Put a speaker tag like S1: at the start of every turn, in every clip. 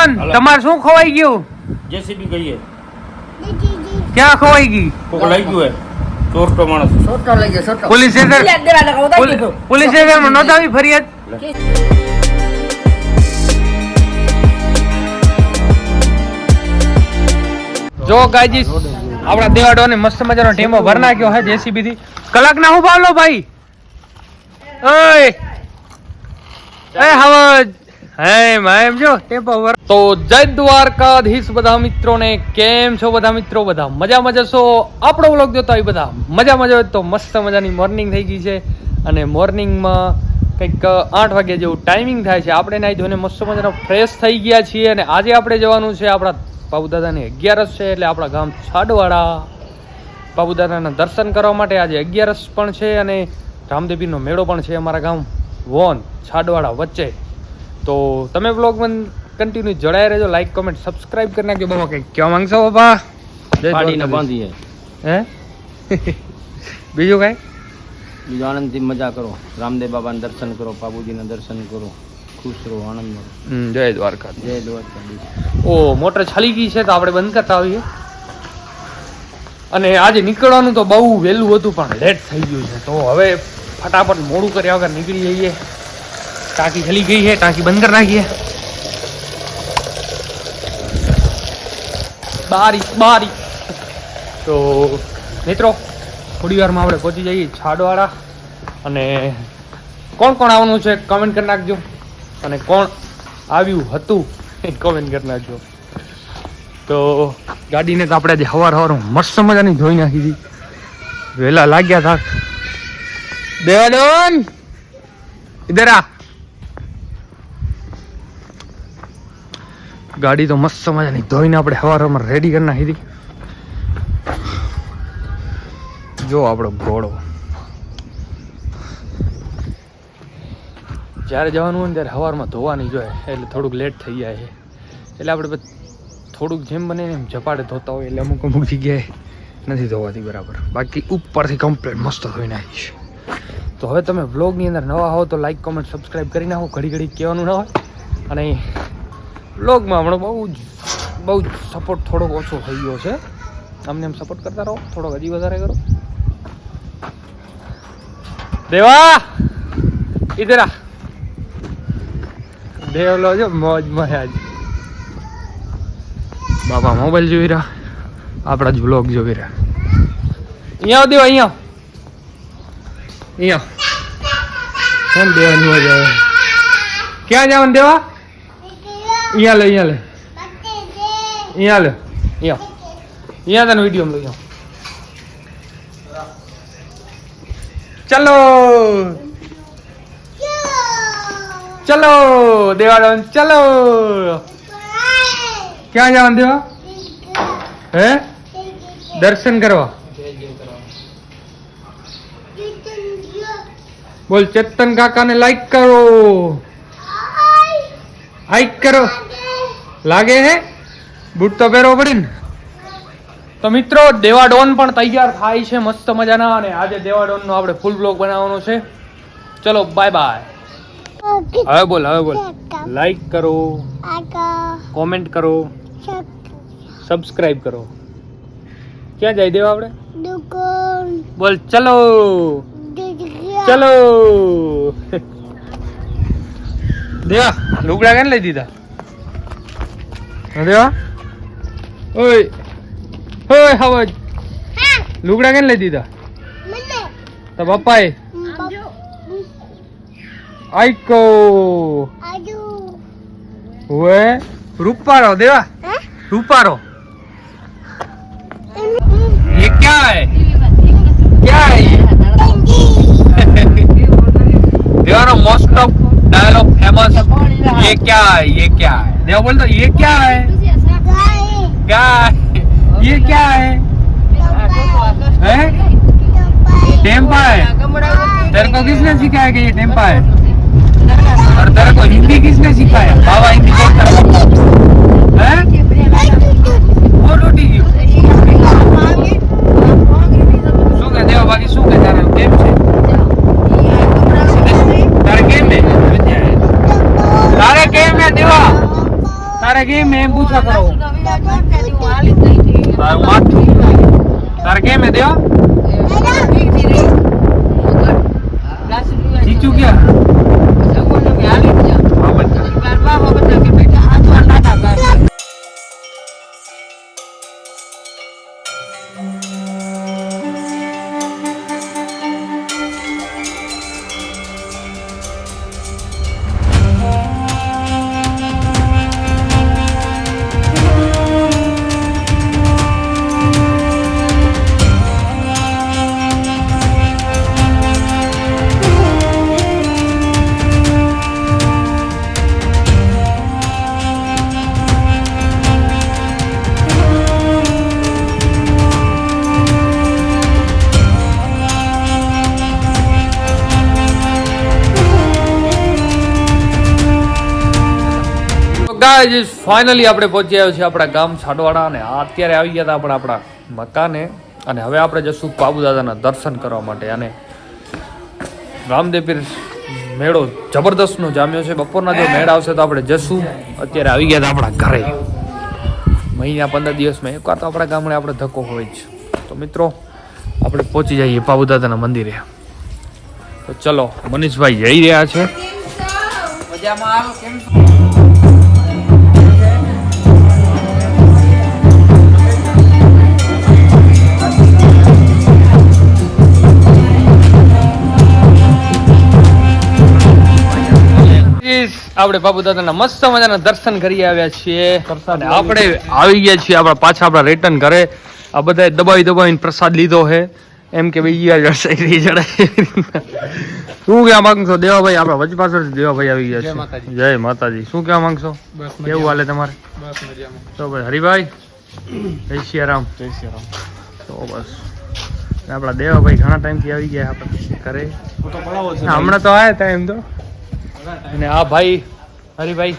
S1: Don તમારે શું ખોવાઈ ગયું?
S2: જેસીબી કહીએ
S1: ક્યાં ખોવાઈ ગઈ?
S2: કોક લઈ ગયું હે ચોરટો માણસ
S3: સોટો લઈ ગયો સોટો
S1: પોલીસ સ્ટેશનમાં નોંધાવી ફરિયાદ? જો ગાયજી આપણા દેવાડો ને મસ્ત મજાનો ટેમ્પો ભર નાખ્યો હે જેસીબી થી. કલાક ના હું ભાવલો ભાઈ. ઓય એ હવજ એમ જો ટેમ્પો ભર. તો જય દ્વારકાધીશ બધા મિત્રોને. કેમ છો બધા મિત્રો? બધા મજામાં જશો? આપણો વ્લોગ જોતા હોય બધા મજામાં જ હોય તો મસ્ત મજાની મોર્નિંગ થઈ ગઈ છે અને મોર્નિંગમાં કંઈક 8 વાગ્યા જેવું ટાઈમિંગ થાય છે. આપણે નાઈ ધોઈને મસ્ત મજાનો ફ્રેશ થઈ ગયા છીએ અને આજે આપણે જવાનું છે આપણા બાબુદાદાની 11 છે એટલે આપણા ગામ છાડવાડા બાબુદાદાના દર્શન કરવા માટે. આજે 11 પણ છે અને રામદેવીનો મેળો પણ છે અમારા ગામ વોન છાડવાડા વચ્ચે. તો તમે બ્લોગમાં કન્ટિન્યુ જોડાઈ રહેજો. લાઈક કોમેન્ટ સબસ્ક્રાઇબ કરી નાખજો. બાબા કંઈક કહેવા માંગશો બાબા?
S2: પાડીને બાંધીએ
S1: હે બીજું કાંઈ?
S2: બીજું આનંદથી મજા કરો, રામદેવ બાબાના દર્શન કરો, બાબુજીના દર્શન કરો, ખુશ રહો, આનંદ કરો.
S1: જય દ્વારકા.
S2: જય દ્વારકા.
S1: ઓ મોટર ચાલી ગઈ છે તો આપણે બંધ કરતા આવીએ. અને આજે નીકળવાનું તો બહુ વહેલું હતું પણ લેટ થઈ ગયું છે તો હવે ફટાફટ મોડું કર્યા વગર નીકળી જઈએ. ટાંકી ચાલી ગઈ છે, ટાંકી બંધ કરી નાખીએ. બારી તો મિત્રો થોડી વારમાં આપણે પહોંચી જઈએ છાડવાડા. અને કોણ કોણ આવવાનું છે કમેન્ટ કરી નાખજો અને કોણ આવ્યું હતું એ કમેન્ટ કરી નાખજો. તો ગાડીને તો આપણે આજે સવાર મસ્ત મજાની ધોઈ નાખી હતી. વહેલા લાગ્યા હતા. દેવાડોન ઇધર આ. ગાડી તો મસ્ત મજાની ધોઈને આપણે સવારમાં રેડી કરી નાખી હતી. જો આપણો ઘોડો જ્યારે જવાનું હોય ને ત્યારે સવારમાં ધોવાની જોઈએ એટલે થોડુંક લેટ થઈ જાય છે. એટલે આપણે થોડુંક જેમ બને એમ ઝપાટે ધોતા હોય એટલે અમુક જગ્યાએ નથી ધોવાતી બરાબર. બાકી ઉપરથી કમ્પ્લીટ મસ્ત ધોઈ નાખીશ. તો હવે તમે વ્લોગની અંદર નવા હો તો લાઈક કોમેન્ટ સબસ્ક્રાઈબ કરી નાખો. ઘડી કહેવાનું ના હોય. અને વ્લોગમાં હમણાં બહુ જ સપોર્ટ થોડોક ઓછો થઈ ગયો છે. અમને એમ સપોર્ટ કરતા રહો, થોડોક હજી વધારે કરો. દેવા ઇધર આ. દેવલો જો મોજમાં આજ બાપા મોબાઈલ જોઈ રહ્યા, આપણા જ વ્લોગ જોઈ રહ્યા. અહીંયા આવ દેવા, અહીંયા કેમ દેવાની મજા આવે? ક્યાં જવાનું દેવા? અહીંયા લે અહીંયા તને વિડીયો લઈ જાઓ. ચલો દેવાડો ચલો. ક્યાં જવાનું દેવા? હે દર્શન કરવા? બોલ ચેતન કાકાને લાઈક કરો. હાઈક કરો. લાગે હે બૂટ તો પહેરવો પડે ને. તો મિત્રો દેવાડોન પણ તૈયાર થાય છે મસ્ત મજાના. અને આજે દેવાડોનનો આપણે ફૂલ બ્લોગ બનાવવાનો છે. ચલો બાય બાય. હવે બોલ લાઈક કરો, કોમેન્ટ કરો, સબસ્ક્રાઇબ કરો. ક્યાં જાય દેવા આપણે? બોલ ચલો દેવા. લુગડા કેમ લઈ દીધા દેવા? ઓય હવજ લુગડા કેમ લઈ દીધા? તો પપ્પાએ આઈકો વે રૂપારો દેવા રૂપારો. ये क्या है देवानो मोस्ट ऑफ डायलॉग फेमस. ये क्या है देवा बोल तो ये क्या है गाय. ये क्या है टेम्पा है. तेरे को किसने सिखाया कि ये टेम्पा है? और तेरे को हिंदी किसने सिखाया? बाबा हिंदी बोलता है. वो रोटी શું કે દેવા? બાકી શું કે તારે કેમ છે? તારે કેમ હે દેવા? તારે કેમ પૂછા કરો તારું માથું તારે કેમ હે દેવા જીચું ક્યાં ગાઈસ ફાઇનલી આપણે પહોંચી આવ્યા છીએ આપણા ગામ છાડવાડા અને અત્યારે આવી ગયા હતા આપણા મકાને અને હવે આપણે જશું બાબુ દાદાના દર્શન કરવા માટે અને રામદેવપીર મેળો જબરદસ્તનો જામ્યો છે બપોરના જો મેળ આવશે તો આપણે જશું અત્યારે આવી ગયા હતા આપણા ઘરે મહિના 15 દિવસમાં એકવાર તો આપણા ગામડે આપણે ધક્કો હોય જ તો મિત્રો આપણે પહોંચી જઈએ બાબુ દાદાના મંદિરે તો ચલો મનીષભાઈ જઈ રહ્યા છે મજામાં આવો કેમ આપણે બાબુ દાદાના મસ્ત મજાના દર્શન કરી આવ્યા છીએ અને આપણે આવી ગયા છીએ પાછા રિટર્ન ઘરે આ બધા દબાવીને પ્રસાદ લીધો છે એમ કે ભાઈ શું કહેવા માંગશો દેવાભાઈ આપણા વચ્ચે પાછળથી દેવાભાઈ આવી ગયા છે જય માતાજી શું કહેવા માંગશો કેવું હાલે તમારે તો ભાઈ હરિભાઈ જય સિયારામ તો બસ આપણા દેવાભાઈ ઘણા ટાઈમથી આવી ગયા આપણે ઘરે હમણાં તો આવ્યા હતા એમ તો અને આ ભાઈ હરિભાઈ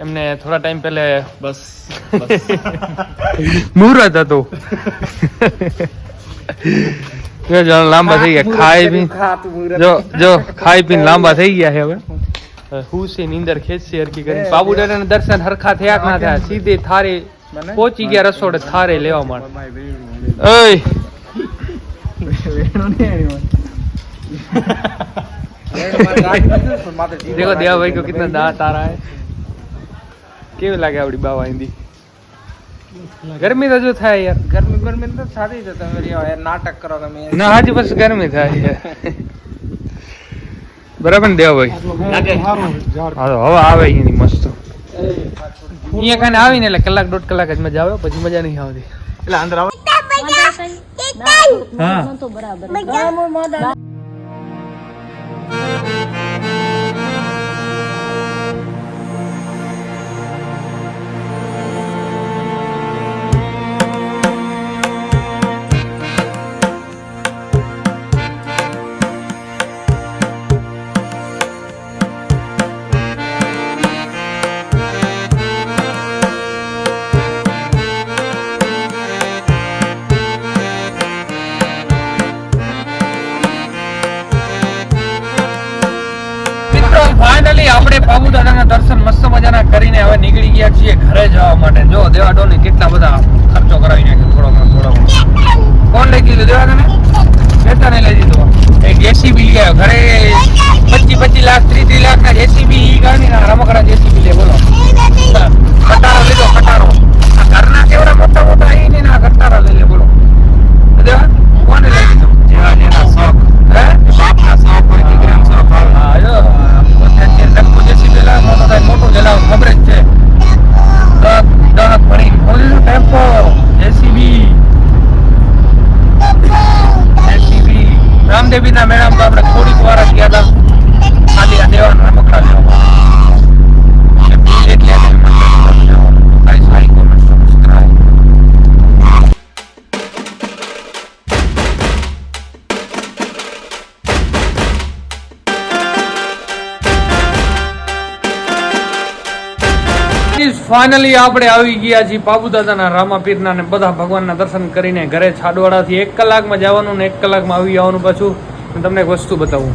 S1: એમને થોડા ટાઈમ પહેલે બસ મુહૂર્ત હતું લાંબા થઈ ગયા ખાઈ પીને લાંબા થઈ ગયા છે હવે હુસી નીંદર ખેંચી હરકી કરી બાબુ દાદાના દર્શન હરખા થયા ના થયા સીધે થારે પહોંચી ગયા રસોડે થારે લેવા માટે ઓય देखो देवा भाई को कितना दांत आ रहा है કેવું લાગે આપડી બાવા હિન્દી ગરમી તો જો થાય યાર ગરમી તો સારી છે તમે યાર નાટક કરો તમે ના હાજી બસ ગરમી થાય યાર બરાબર ને દેવા ભાઈ હા હવે આવે અહીંની મસ્ત અહીંયા કાને આવીને એટલે કલાક 1.5 કલાક જ મજા આવે પછી મજા નહીં આવતી એટલે અંદર આવે હા તો બરાબર ફાઇનલી આપણે બાબુ દાદાના દર્શન મસ્ત મજાના કરીને હવે નીકળી ગયા છીએ ઘરે જવા માટે જો દેવાડોને કેટલા બધા ખર્ચો કરાવી નાખ્યો થોડો કોણ લઈ ગયું દેવાડોને બેટા ને લઈ દીધો એક જેસીબી લઈ આવ્યો ઘરે 25 લાખ 30 લાખ ના જેસીબી ગાડી ના રમકડા જેસીબી લે બોલો કટારો લીધો કટારો આ ઘરના કેવડા મોટા મોટા અહીં ના કટારા લઈ લે બોલો દેવા કોને લઈ દીધો જેના શોખ હે શોખના શોખ હોય દીકરાનો શોખ હા જો મોટું જલાવ ખબર જ છે ટેમ્પો જેસીબી રામદેવી ના મેળામાં તો આપણે થોડીક વાર જ ગયા હતા ખાલી આ દેવાના રમકડા લેવા ફાઇનલી આપણે આવી ગયા છીએ બાબુ દાદાના રામાપીરના ને બધા ભગવાનના દર્શન કરીને ઘરે છાડવાડાથી 1 કલાકમાં જવાનું ને 1 કલાકમાં આવી જવાનું પાછું તમને એક વસ્તુ બતાવું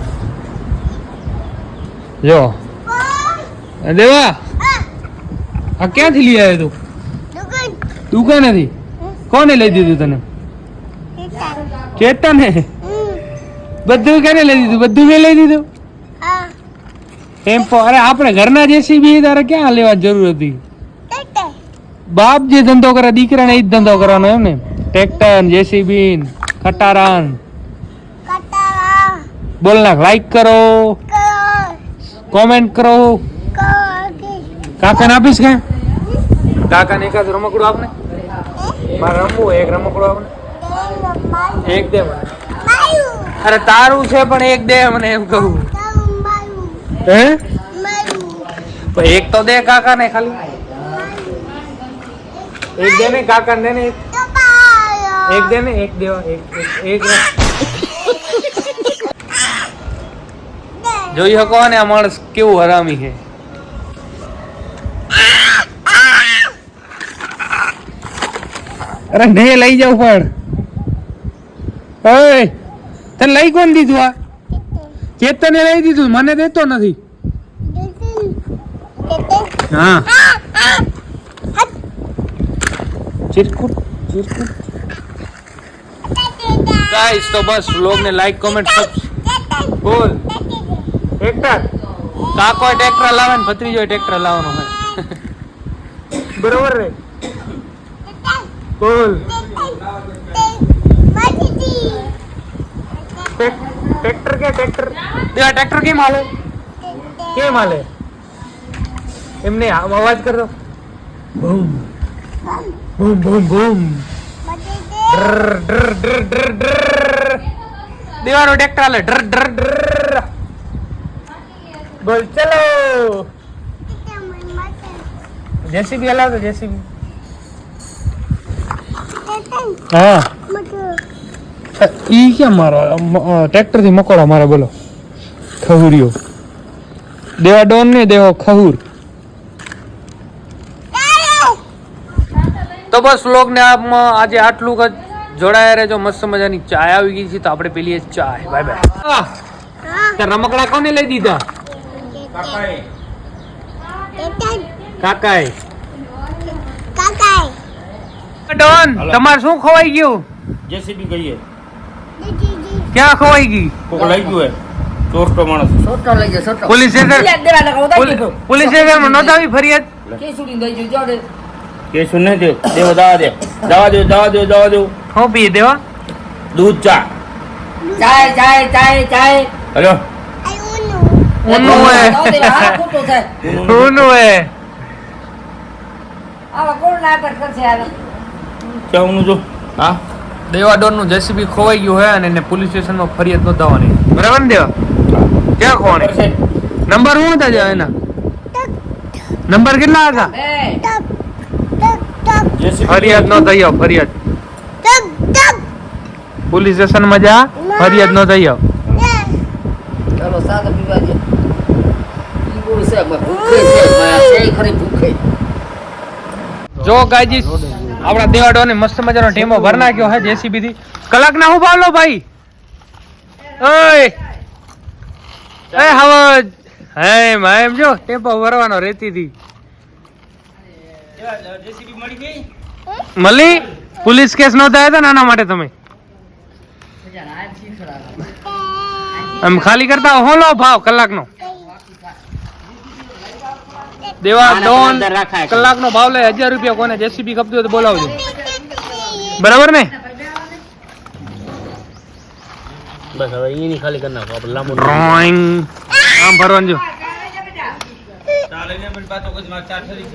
S1: જો દેવા આ ક્યાંથી લઈ આવ્યો તું તું કઈ નથી કોને લઈ દીધું તને ચેતને બધું કેને લઈ દીધું બધું મેં લઈ દીધું ટેમ્પો અરે આપણે ઘરના જેસીબી તારે ક્યાં લેવા જરૂર હતી બાપ જે ધંધો કરે દીકરાને એ જ ધંધો કરવાનો એમ ને ટ્રેક્ટર જેસીબી ખટારાન બોલ નાખ લાઈક કરો કોમેન્ટ કરો કાકાને આપીશ કે કાકાને એકાદ રમકડું આપને મારે રમવું એક રમકડું આપને એક દે મને અરે તારું છે પણ એક દે મને એમ કહું હે પણ એક તો દે કાકાને ખાલી એક દે ને કાકાને દે ને એક દે ને એક દેવા એક જોઈ શકો ને આ માણસ કેવું હરામી છે અરે ને લઈ જાવ પણ ઓય તને લઈ કોણ દીધું આ ચેતને લઈ દીધું મને દેતો નથી હા ચિરકુટ ગાઈસ તો બસ વ્લોગ ને લાઈક કમેન્ટ બોલ ટ્રેક્ટર કાકો ટ્રેક્ટર લાવે ને ભત્રીજો ટ્રેક્ટર લાવવાનો હોય બરોબર રે બોલ ટ્રેક્ટર કે ટ્રેક્ટર દેવા ટ્રેક્ટર કેમ હાલે એમને અવાજ કર દો બૂમ બૂમ બૂમ બૂમ દેવાનો ટ્રેક્ટર હાલે ડર ડર ડર બોલ ચલો જેસીબી હલાવતો જેસીબી હા ઈ ક્યાં મારો ટ્રેક્ટર થી મકોડા મારે બોલો ખહુરિયો દેવા ડોન ને દેવો ખહુર તો બસ વ્લોગ ને આજે આટલું જ જોડાયા રહેજો મસ્ત મજાની ચાય આવી ગઈ છે તો આપણે પેલી ચાય બાય બાય રમકડા કોને લઈ દીધા કાકાએ ડોન તમારે શું ખવાઈ ગયું
S2: જેસીબી કહીએ
S1: ક્યાં ખવાઈ ગઈ
S2: કોક લઈ ગયું હે ચોરટો માણસ
S3: છોટો લઈ ગયો છોટો
S1: પોલીસ સ્ટેશન નોંધાવી ફરિયાદ
S3: કે સુડી દઈ જો જોડે
S2: કે સુને દે દેવો દવા દે
S1: હું પી દેવા
S2: દૂધ ચા
S3: ચાય
S2: હેલો
S1: ઊનું હે
S3: આ ખોટો છે
S1: ઊનું હે
S3: આવા કોણ નાટક કરશે આ
S2: ચાનું જો હા
S1: દેવા ડોન નું જેસીબી ખોવાઈ ગયું હે અને એને પોલીસ સ્ટેશન માં ફરિયાદ નોંધાવવાની બરાબર ને દેવા ક્યાં ખોવાણી નંબર શું હતા એના નંબર કેટલા હતા ફરિયાદ નો થઈ આવ ફરિયાદ પોલીસ સ્ટેશન માં જા ફરિયાદ નો થઈ આવ
S3: ચાલો સાદા પીવા દે ઈ બોલ છે ભૂખે છે ખરી ભૂખે
S1: જો ગાઈજીસ આપણા દેવાડો ને મસ્ત મજાનો ટેમો ભર નાખ્યો હે જેસીબી થી કલાક ના હું પાવલો ભાઈ ઓય એ હવજ હે એમ જો ટેમ્પો ભરવાનો રેતી થી
S2: જેસીબી મળી ગઈ
S1: મળી પોલીસ કેસ નોંધાયા હતા ને આના માટે તમે એમ ખાલી કરતા હોલો ભાવ કલાકનો દેવા ડોન કલાકનો ભાવ લે 1000 રૂપિયા કોને જેસીબી કપતું હોય તો બોલાવજો બરાબર ને
S2: બસ હવે એની ખાલી કરી નાખો આપણે લાંબુ
S1: ડ્રોઈંગ આમ ભરવાનું જો
S2: ચાલે ને મને પાછો કજ માં ચાર ઠરી